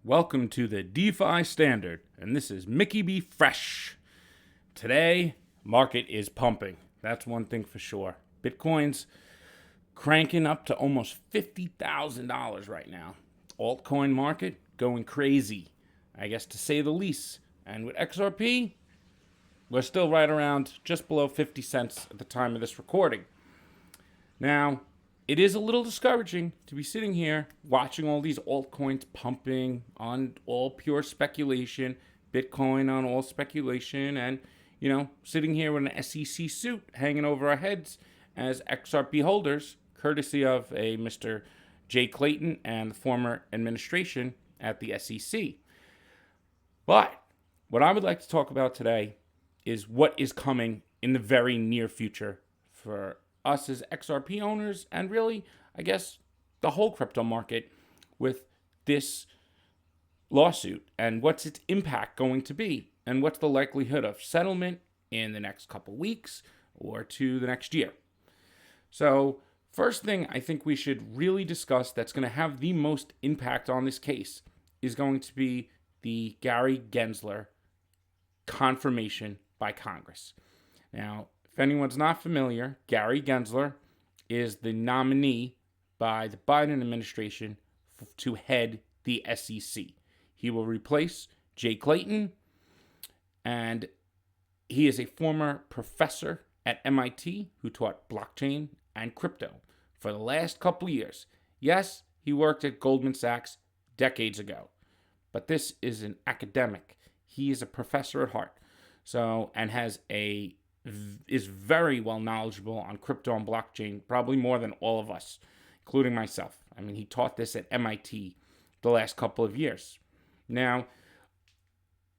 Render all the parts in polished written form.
Welcome to the DeFi Standard, and this is Mickey B. Fresh. Today, market is pumping. That's one thing for sure. Bitcoin's cranking up to almost $50,000 right now. Altcoin market going crazy, I guess to say the least. And with XRP, we're still right around just below 50 cents at the time of this recording. Now, it is a little discouraging to be sitting here watching all these altcoins pumping on all pure speculation, Bitcoin on all speculation, and, sitting here with an SEC suit hanging over our heads as XRP holders, courtesy of a Mr. Jay Clayton and the former administration at the SEC. But what I would like to talk about today is what is coming in the very near future for us as XRP owners, and really, I guess, the whole crypto market with this lawsuit, and what's its impact going to be, and what's the likelihood of settlement in the next couple weeks or to the next year. So, first thing I think we should really discuss that's going to have the most impact on this case is going to be the Gary Gensler confirmation by Congress. Now, if anyone's not familiar, Gary Gensler is the nominee by the Biden administration to head the SEC. He will replace Jay Clayton, and he is a former professor at MIT who taught blockchain and crypto for the last couple of years. Yes, he worked at Goldman Sachs decades ago, but this is an academic. He is a professor at heart, and is very well knowledgeable on crypto and blockchain, probably more than all of us, including myself. I mean, he taught this at MIT the last couple of years. Now,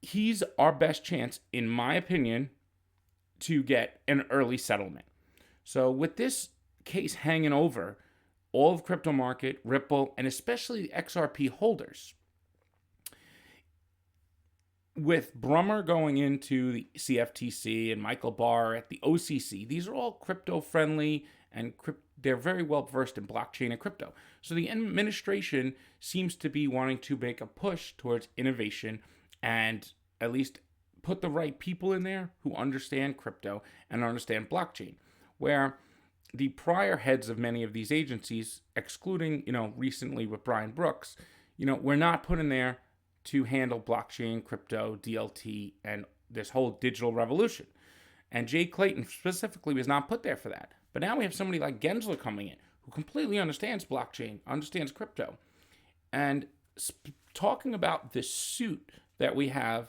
he's our best chance, in my opinion, to get an early settlement. So with this case hanging over all of crypto market, Ripple, and especially the XRP holders, with Brummer going into the CFTC and Michael Barr at the OCC, these are all crypto-friendly and they're very well versed in blockchain and crypto. So the administration seems to be wanting to make a push towards innovation and at least put the right people in there who understand crypto and understand blockchain, where the prior heads of many of these agencies, excluding, recently with Brian Brooks, were not put in there to handle blockchain, crypto, DLT, and this whole digital revolution. And Jay Clayton specifically was not put there for that. But now we have somebody like Gensler coming in who completely understands blockchain, understands crypto, and talking about this suit that we have,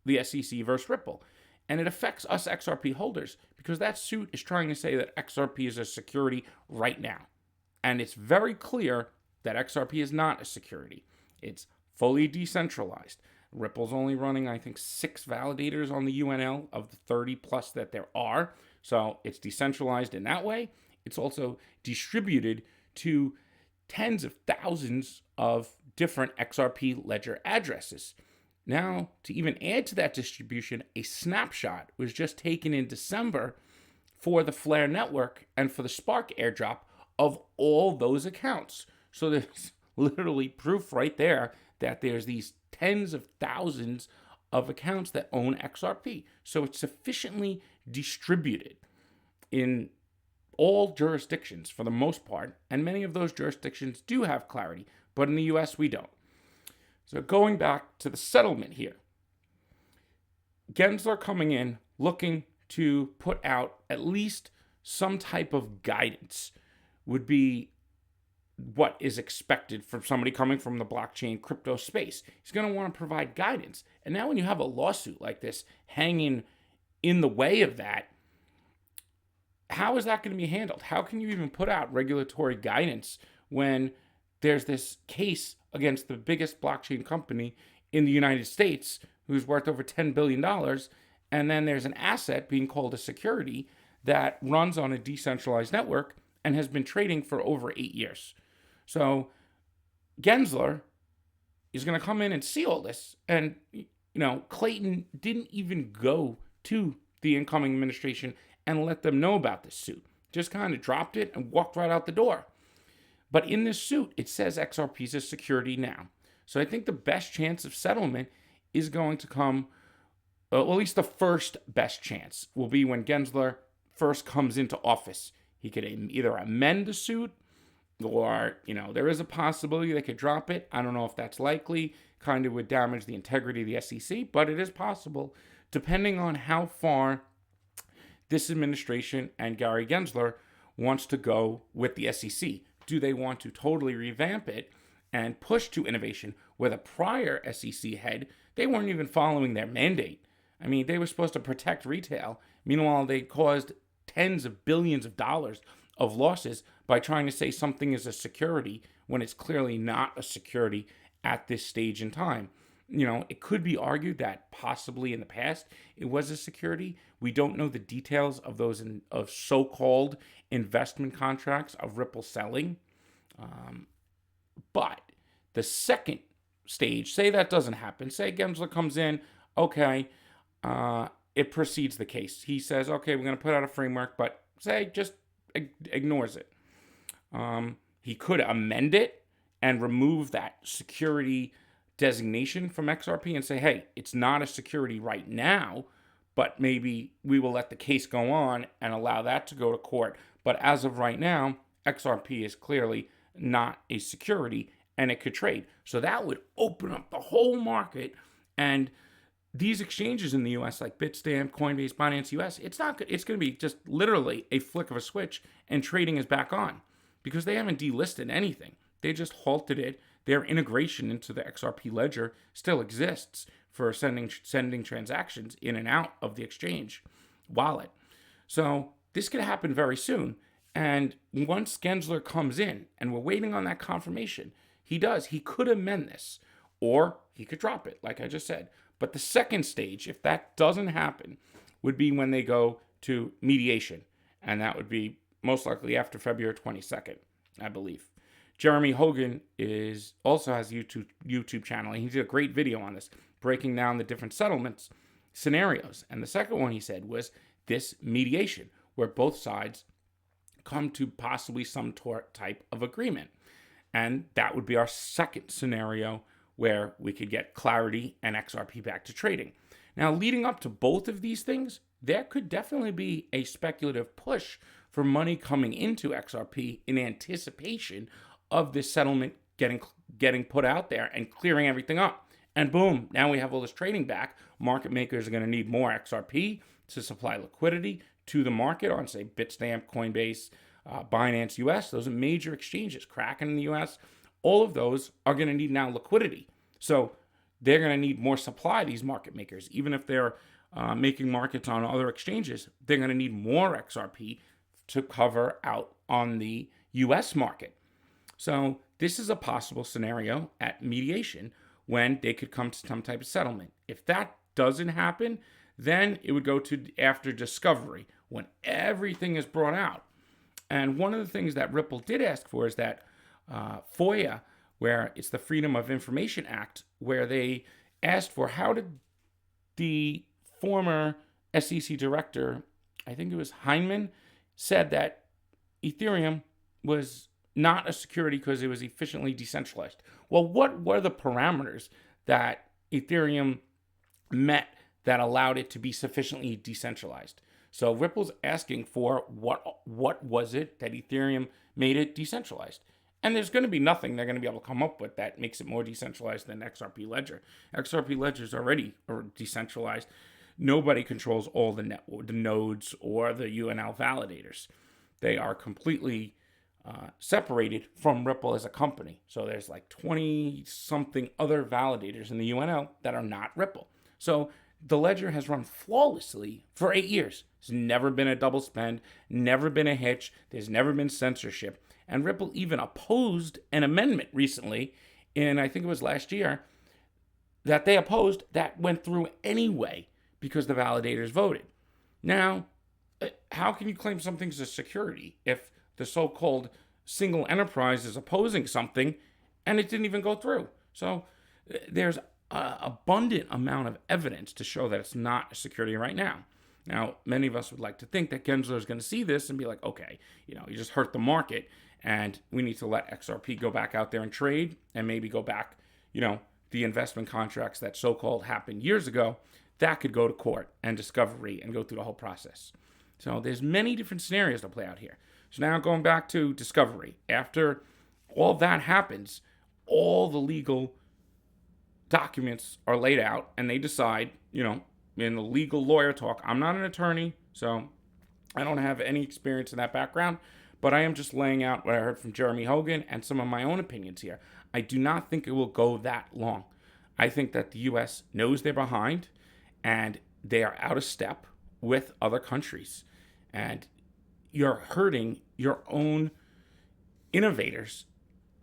the SEC versus Ripple. And it affects us XRP holders because that suit is trying to say that XRP is a security right now. And it's very clear that XRP is not a security. It's fully decentralized. Ripple's only running, I think, 6 validators on the UNL of the 30 plus that there are. So it's decentralized in that way. It's also distributed to tens of thousands of different XRP ledger addresses. Now, to even add to that distribution, a snapshot was just taken in December for the FLR network and for the Spark airdrop of all those accounts. So there's literally proof right there that there's these tens of thousands of accounts that own XRP. So it's sufficiently distributed in all jurisdictions for the most part, and many of those jurisdictions do have clarity, but in the US we don't. So going back to the settlement here, Gensler coming in looking to put out at least some type of guidance would be what is expected from somebody coming from the blockchain crypto space. He's going to want to provide guidance. And now when you have a lawsuit like this hanging in the way of that, how is that going to be handled? How can you even put out regulatory guidance when there's this case against the biggest blockchain company in the United States who's worth over $10 billion, and then there's an asset being called a security that runs on a decentralized network and has been trading for over 8 years? So Gensler is going to come in and see all this. And, Clayton didn't even go to the incoming administration and let them know about this suit. Just kind of dropped it and walked right out the door. But in this suit, it says XRP is a security now. So I think the best chance of settlement is going to come, well, at least the first best chance will be when Gensler first comes into office. He could either amend the suit or, there is a possibility they could drop it. I don't know if that's likely. Kind of would damage the integrity of the SEC, but it is possible, depending on how far this administration and Gary Gensler wants to go with the SEC. Do they want to totally revamp it and push to innovation where the prior SEC head, they weren't even following their mandate? I mean, they were supposed to protect retail. Meanwhile, they caused tens of billions of dollars of losses by trying to say something is a security when it's clearly not a security at this stage in time. It could be argued that possibly in the past it was a security. We don't know the details of those of so-called investment contracts of Ripple selling. But the second stage, say that doesn't happen. Say Gensler comes in, okay, it proceeds the case. He says, okay, we're going to put out a framework, but say just ignores it. He could amend it and remove that security designation from XRP and say, hey, it's not a security right now, but maybe we will let the case go on and allow that to go to court. But as of right now, XRP is clearly not a security and it could trade. So that would open up the whole market, and these exchanges in the US like Bitstamp, Coinbase, Binance US, it's going to be just literally a flick of a switch and trading is back on because they haven't delisted anything. They just halted it. Their integration into the XRP ledger still exists for sending transactions in and out of the exchange wallet. So this could happen very soon. And once Gensler comes in, and we're waiting on that confirmation, he could amend this, or he could drop it, like I just said. But the second stage, if that doesn't happen, would be when they go to mediation. And that would be most likely after February 22nd, I believe. Jeremy Hogan also has a YouTube channel, and he did a great video on this, breaking down the different settlements scenarios. And the second one he said was this mediation, where both sides come to possibly some type of agreement. And that would be our second scenario where we could get clarity and XRP back to trading. Now, leading up to both of these things, there could definitely be a speculative push for money coming into XRP in anticipation of this settlement getting put out there and clearing everything up. And boom, now we have all this trading back. Market makers are going to need more XRP to supply liquidity to the market on, say, Bitstamp, Coinbase, Binance US. Those are major exchanges. Kraken in the US. All of those are going to need now liquidity. So they're going to need more supply, these market makers. Even if they're making markets on other exchanges, they're going to need more XRP to cover out on the US market. So this is a possible scenario at mediation when they could come to some type of settlement. If that doesn't happen, then it would go to after discovery, when everything is brought out. And one of the things that Ripple did ask for is that FOIA, where it's the Freedom of Information Act, where they asked for how did the former SEC director, I think it was Heinemann, said that Ethereum was not a security because it was efficiently decentralized. Well, what were the parameters that Ethereum met that allowed it to be sufficiently decentralized? So Ripple's asking for what was it that Ethereum made it decentralized? And there's going to be nothing they're going to be able to come up with that makes it more decentralized than XRP Ledger. XRP Ledger is already decentralized. Nobody controls all the nodes or the UNL validators. They are completely separated from Ripple as a company. So there's like 20-something other validators in the UNL that are not Ripple. So the ledger has run flawlessly for 8 years. There's never been a double spend, never been a hitch, there's never been censorship. And Ripple even opposed an amendment recently, I think it was last year, that they opposed that went through anyway because the validators voted. Now, how can you claim something's a security if the so-called single enterprise is opposing something and it didn't even go through? So there's an abundant amount of evidence to show that it's not a security right now. Now, many of us would like to think that Gensler is going to see this and be like, okay, you just hurt the market and we need to let XRP go back out there and trade and maybe go back, the investment contracts that so-called happened years ago, that could go to court and discovery and go through the whole process. So there's many different scenarios to play out here. So now going back to discovery, after all that happens, all the legal documents are laid out and they decide, in the legal lawyer talk. I'm not an attorney, so I don't have any experience in that background, but I am just laying out what I heard from Jeremy Hogan and some of my own opinions here. I do not think it will go that long. I think that the U.S. knows they're behind and they are out of step with other countries. And you're hurting your own innovators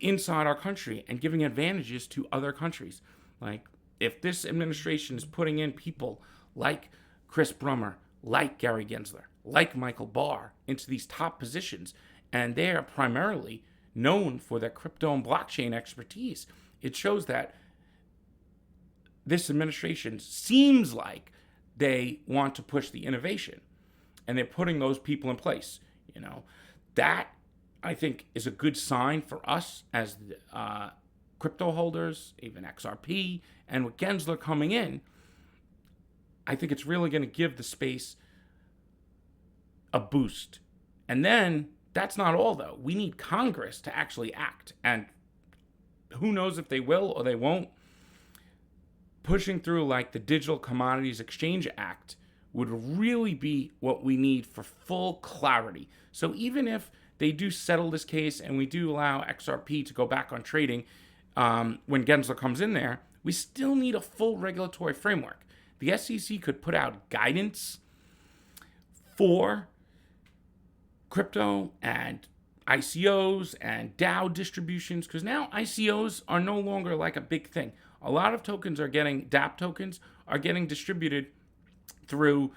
inside our country and giving advantages to other countries. Like, if this administration is putting in people like Chris Brummer, like Gary Gensler, like Michael Barr into these top positions, and they are primarily known for their crypto and blockchain expertise, it shows that this administration seems like they want to push the innovation, and they're putting those people in place. That I think is a good sign for us as crypto holders, even XRP, and with Gensler coming in, I think it's really going to give the space a boost. And then that's not all, though. We need Congress to actually act, and who knows if they will or they won't. Pushing through like the Digital Commodities Exchange Act would really be what we need for full clarity. So even if they do settle this case and we do allow XRP to go back on trading when Gensler comes in there, we still need a full regulatory framework. The SEC could put out guidance for crypto and ICOs and DAO distributions, because now ICOs are no longer like a big thing. A lot of tokens are getting, DApp tokens are getting distributed through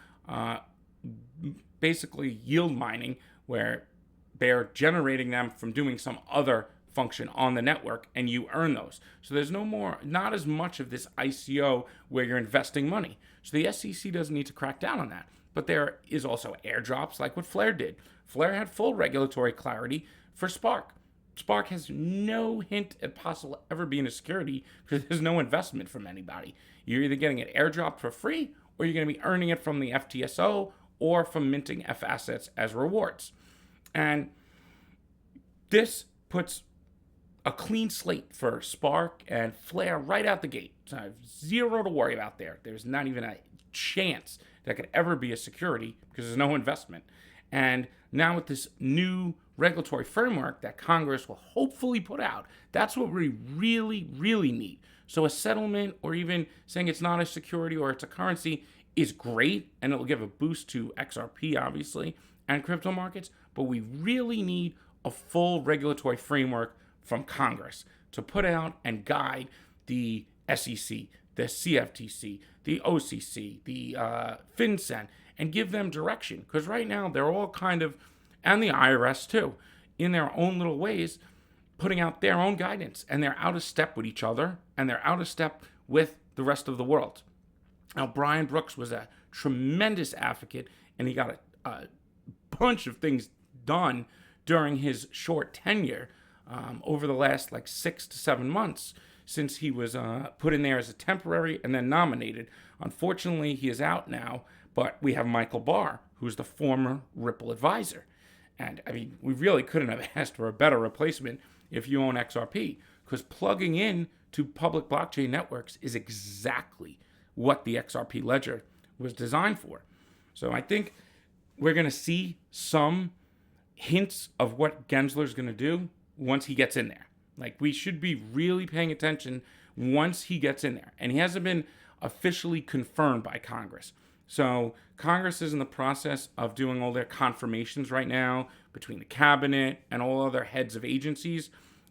basically yield mining, where they're generating them from doing some other function on the network, and you earn those. So there's not as much of this ICO where you're investing money. So the SEC doesn't need to crack down on that. But there is also airdrops like what FLR did. FLR had full regulatory clarity for Spark. Spark has no hint at possible ever being a security because there's no investment from anybody. You're either getting it airdropped for free or you're going to be earning it from the FTSO or from minting F assets as rewards. And this puts a clean slate for Spark and FLR right out the gate. So I have zero to worry about there. There's not even a chance that could ever be a security because there's no investment. And now with this new regulatory framework that Congress will hopefully put out, that's what we really, really need. So a settlement or even saying it's not a security or it's a currency is great, and it will give a boost to XRP, obviously, and crypto markets, but we really need a full regulatory framework from Congress to put out and guide the SEC, the CFTC, the OCC, the FinCEN, and give them direction. Because right now they're all kind of, and the IRS too, in their own little ways, putting out their own guidance. And they're out of step with each other, and they're out of step with the rest of the world. Now, Brian Brooks was a tremendous advocate, and he got a bunch of things done during his short tenure over the last 6 to 7 months since he was put in there as a temporary and then nominated. Unfortunately, he is out now, but we have Michael Barr, who's the former Ripple advisor. And I mean, we really couldn't have asked for a better replacement if you own XRP, because plugging in to public blockchain networks is exactly what the XRP ledger was designed for. So I think we're going to see some hints of what Gensler's going to do once he gets in there. We should be really paying attention once he gets in there. And he hasn't been officially confirmed by Congress. So Congress is in the process of doing all their confirmations right now between the cabinet and all other heads of agencies.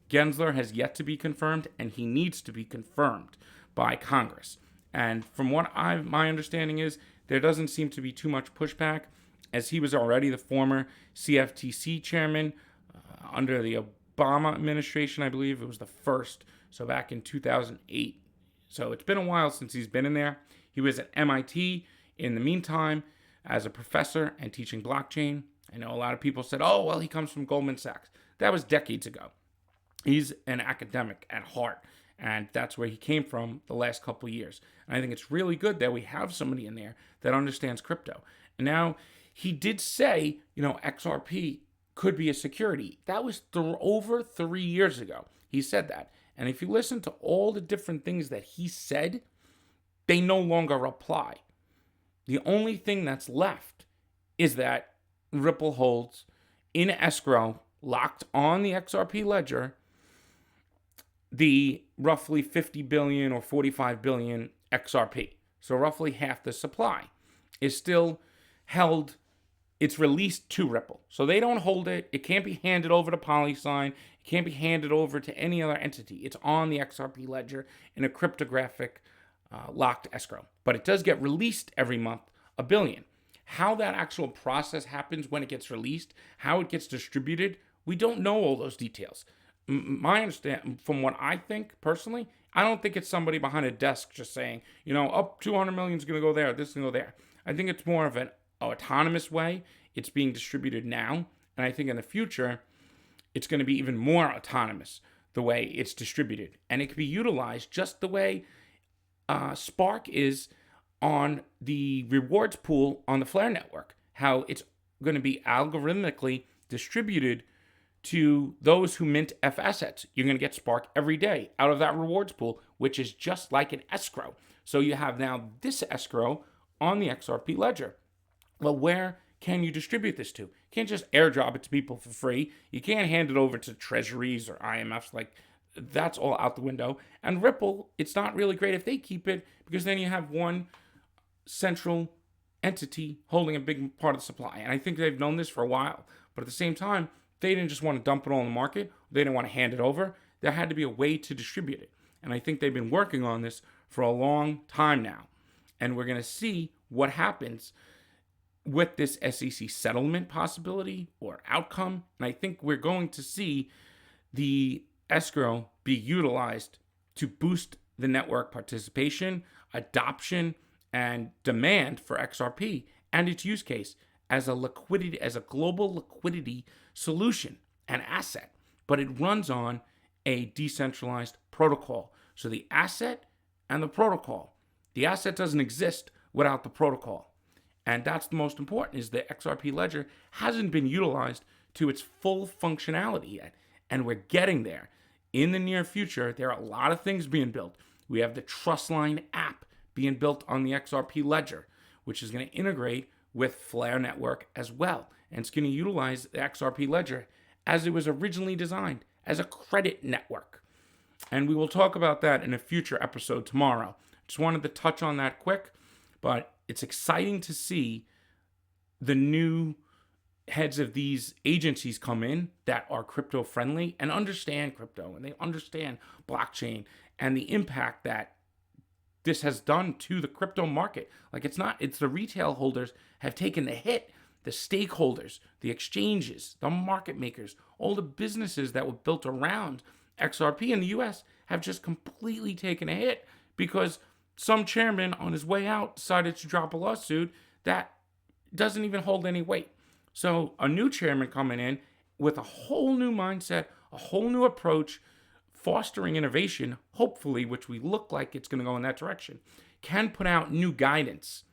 Gensler has yet to be confirmed, and he needs to be confirmed by Congress. And from what my understanding is, there doesn't seem to be too much pushback, as he was already the former CFTC chairman under the Obama administration. I believe it was the first, so back in 2008. So it's been a while since he's been in there. He was at MIT in the meantime as a professor and teaching blockchain. I know a lot of people said, oh, well, he comes from Goldman Sachs. That was decades ago. He's an academic at heart, And that's where he came from the last couple of years. And I think it's really good that we have somebody in there that understands crypto. And now he did say, XRP could be a security. That was over 3 years ago. He said that. And if you listen to all the different things that he said, they no longer apply. The only thing that's left is that Ripple holds in escrow, locked on the XRP ledger, the roughly 50 billion or 45 billion XRP. So roughly half the supply is still held. It's released to Ripple. So they don't hold it. It can't be handed over to PolySign. It can't be handed over to any other entity. It's on the XRP ledger in a cryptographic locked escrow. But it does get released every month, $1 billion. How that actual process happens when it gets released, how it gets distributed, we don't know all those details. My understanding, from what I think personally, I don't think it's somebody behind a desk just saying, up 200 million is going to go there, this is going to go there. I think it's more of an autonomous way. It's being distributed now. And I think in the future, it's going to be even more autonomous the way it's distributed. And it can be utilized just the way Spark is on the rewards pool on the FLR network, how it's going to be algorithmically distributed to those who mint F assets. You're going to get Spark every day out of that rewards pool, which is just like an escrow. So you have now this escrow on the XRP ledger. Well, where can you distribute this to? You can't just airdrop it to people for free. You can't hand it over to treasuries or IMFs. That's all out the window. And Ripple, it's not really great if they keep it, because then you have one central entity holding a big part of the supply. And I think they've known this for a while. But at the same time, they didn't just want to dump it all in the market. They didn't want to hand it over. There had to be a way to distribute it. And I think they've been working on this for a long time now. And we're going to see what happens with this SEC settlement possibility or outcome. And I think we're going to see the escrow be utilized to boost the network participation, adoption, and demand for XRP and its use case as a global liquidity solution and asset. But it runs on a decentralized protocol. So the asset and the protocol. The asset doesn't exist without the protocol. And that's the most important, is the XRP ledger hasn't been utilized to its full functionality yet. And we're getting there. In the near future, there are a lot of things being built. We have the Trustline app being built on the XRP ledger, which is going to integrate with FLR network as well. And it's going to utilize the XRP ledger as it was originally designed, as a credit network. And we will talk about that in a future episode tomorrow. Just wanted to touch on that quick, but it's exciting to see the new heads of these agencies come in that are crypto friendly and understand crypto, and they understand blockchain and the impact that this has done to the crypto market. It's the retail holders have taken the hit, the stakeholders, the exchanges, the market makers, all the businesses that were built around XRP in the US have just completely taken a hit because some chairman on his way out decided to drop a lawsuit that doesn't even hold any weight. So a new chairman coming in with a whole new mindset, a whole new approach, fostering innovation, hopefully, which we look like it's going to go in that direction, can put out new guidance.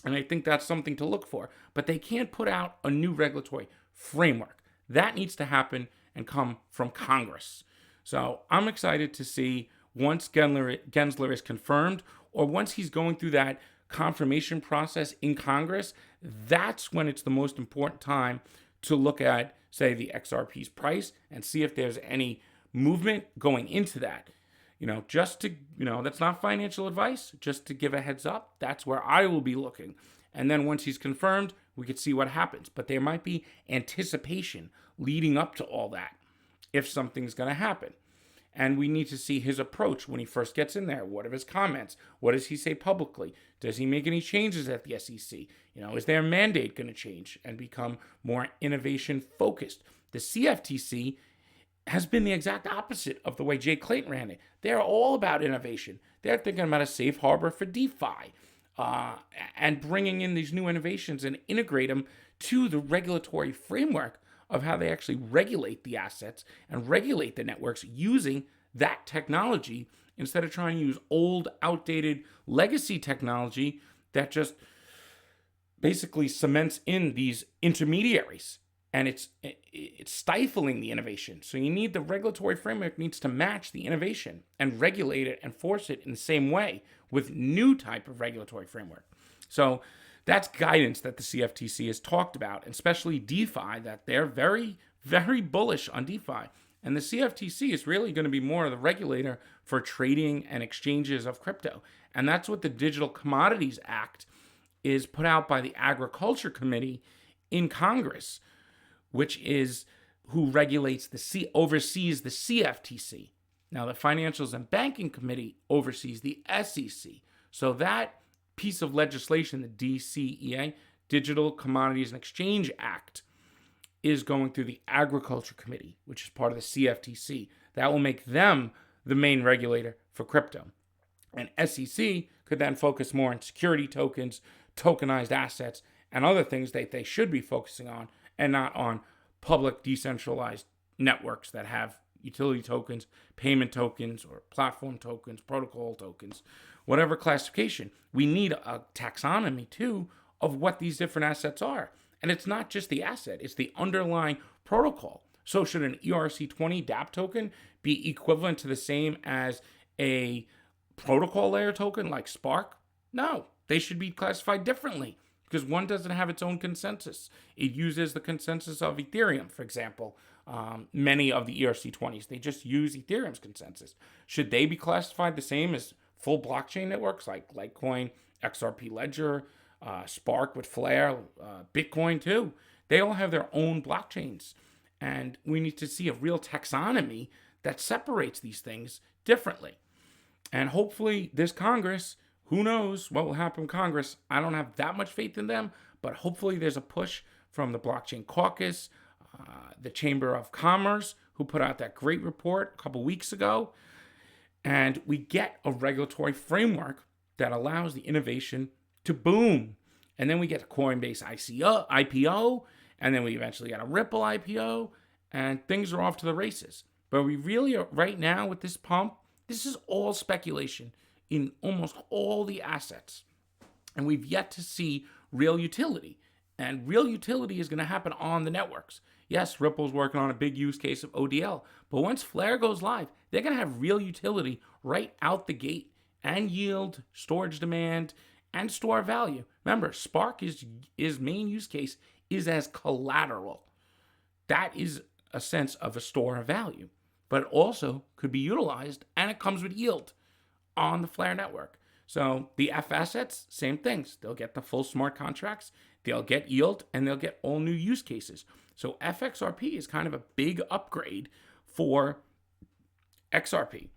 And I think that's something to look for. But they can't put out a new regulatory framework. That needs to happen and come from Congress. So I'm excited to see once Gensler is confirmed, or once he's going through that confirmation process in Congress, that's when it's the most important time to look at, say, the XRP's price and see if there's any movement going into that. That's not financial advice, just to give a heads up. That's where I will be looking. And then once he's confirmed, we could see what happens. But there might be anticipation leading up to all that if something's going to happen. And we need to see his approach when he first gets in there. What are his comments? What does he say publicly? Does he make any changes at the SEC? Is their mandate going to change and become more innovation focused? The CFTC has been the exact opposite of the way Jay Clayton ran it. They're all about innovation. They're thinking about a safe harbor for DeFi and bringing in these new innovations and integrate them to the regulatory framework of how they actually regulate the assets and regulate the networks using that technology instead of trying to use old, outdated legacy technology that just basically cements in these intermediaries. And it's stifling the innovation. So you need the regulatory framework needs to match the innovation and regulate it and force it in the same way with new type of regulatory framework. So that's guidance that the CFTC has talked about, and especially DeFi, that they're very, very bullish on DeFi. And the CFTC is really going to be more of the regulator for trading and exchanges of crypto. And that's what the Digital Commodities Act is put out by the Agriculture Committee in Congress, which is who regulates oversees the CFTC. Now, the Financials and Banking Committee oversees the SEC. So that piece of legislation, the DCEA, Digital Commodities and Exchange Act, is going through the Agriculture Committee, which is part of the CFTC. That will make them the main regulator for crypto. And SEC could then focus more on security tokens, tokenized assets, and other things that they should be focusing on, and not on public decentralized networks that have utility tokens, payment tokens, or platform tokens, protocol tokens, whatever classification. We need a taxonomy, too, of what these different assets are. And it's not just the asset, it's the underlying protocol. So should an ERC20 dApp token be equivalent to the same as a protocol layer token like Spark? No, they should be classified differently because one doesn't have its own consensus. It uses the consensus of Ethereum, for example. Many of the ERC20s, they just use Ethereum's consensus. Should they be classified the same as full blockchain networks like Litecoin, XRP Ledger, Spark with FLR, Bitcoin too? They all have their own blockchains. And we need to see a real taxonomy that separates these things differently. And hopefully this Congress, who knows what will happen in Congress? I don't have that much faith in them, but hopefully there's a push from the Blockchain Caucus, the Chamber of Commerce, who put out that great report a couple weeks ago. And we get a regulatory framework that allows the innovation to boom. And then we get a Coinbase IPO, and then we eventually get a Ripple IPO, and things are off to the races. But we really are, right now with this pump, this is all speculation in almost all the assets. And we've yet to see real utility. And real utility is going to happen on the networks. Yes, Ripple's working on a big use case of ODL. But once FLR goes live, they're going to have real utility right out the gate. And yield, storage demand, and store value. Remember, Spark is main use case is as collateral. That is a sense of a store of value. But it also could be utilized, and it comes with yield on the FLR network. So the F assets, same things. They'll get the full smart contracts, they'll get yield, and they'll get all new use cases. So FXRP is kind of a big upgrade for XRP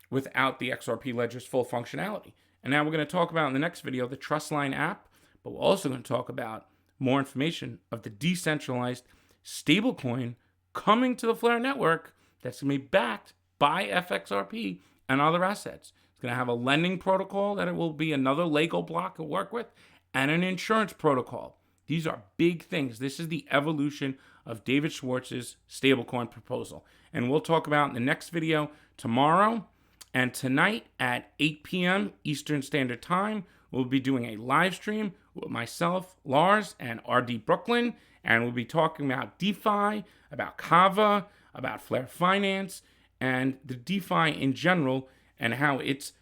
without the XRP ledger's full functionality. And now we're going to talk about in the next video the Trustline app, but we're also going to talk about more information of the decentralized stablecoin coming to the FLR network that's going to be backed by FXRP and other assets. It's going to have a lending protocol that it will be another Lego block to work with, and an insurance protocol. These are big things. This is the evolution of David Schwartz's stablecoin proposal. And we'll talk about in the next video tomorrow. And tonight at 8 p.m. Eastern Standard Time, we'll be doing a live stream with myself, Lars, and RD Brooklyn. And we'll be talking about DeFi, about Kava, about FLR Finance, and the DeFi in general, and how it's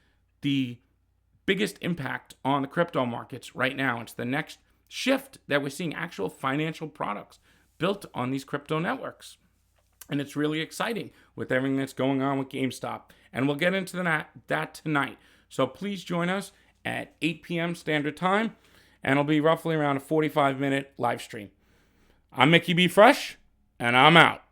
the biggest impact on the crypto markets right now. It's the next shift that we're seeing actual financial products built on these crypto networks. And it's really exciting with everything that's going on with GameStop. And we'll get into that tonight. So please join us at 8 p.m. Standard Time. And it'll be roughly around a 45-minute live stream. I'm Mickey B. Fresh, and I'm out.